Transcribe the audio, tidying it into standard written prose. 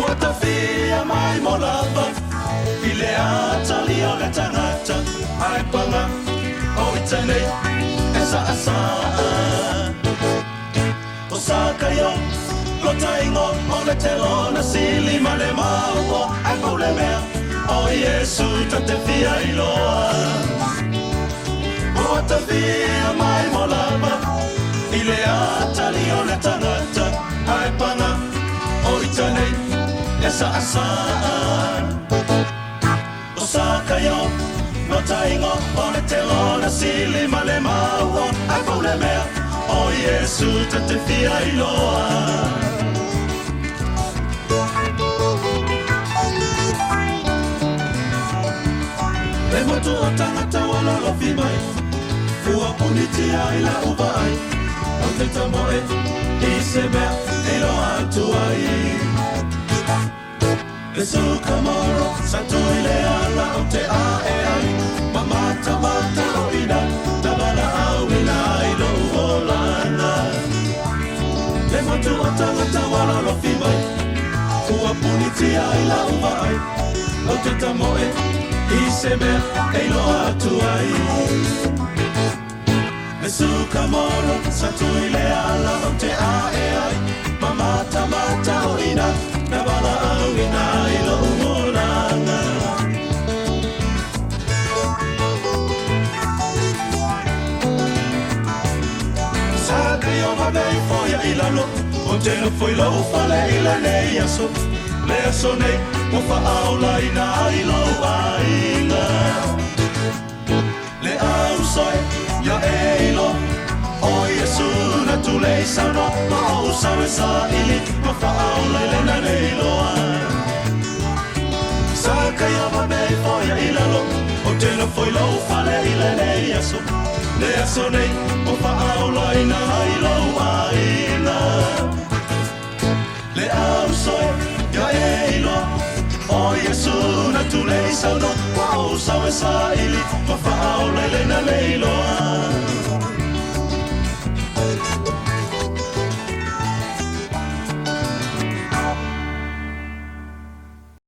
Watafia mai molava ile atali ole tangata ai panga o itane esa asa Osaka yo lota ingo ole telo na sili male mau ai paule mea o Yesu tatefia iloa Watafia mai molava ile atali ole tangata ai panga o itane esa asaan Osaka yo lota ingo ole telo na sili male mau ai paule mea o Yesu tatefia iloa Le motu o tangata walolo fimai Fua punitia ila uvai O te tamoe i se mea ilo atuai Le sukamoro satu ile ala o te ae ai Mamata mata o ina Tabala au ina ilo uholana Le motu o tangata walolo fimai Fua punitia ila uvai O te tamoe I se mea ilo atuai Le sukamoro satu ile ala o te ae ai Mamata mata o ina Nabala au ina ilo umoranga Saka yo mabei foia ilalo O te no foi lau fale ila nei aso Le aso nei mo fa aula ina ilo ainga Le au soe ya eilo O Yesu na tu lei sano Ma o sawe sa ili Ma fa aula ilena nei loa Saka ya mabei foia ilalo O te no foi lau fale ila nei aso Le aso nei mo fa aula ina ilo ainga Le au soe ya eilo O Yesu na tu lei sano Ma o sawe sa ili Ma fa aula ilena nei loa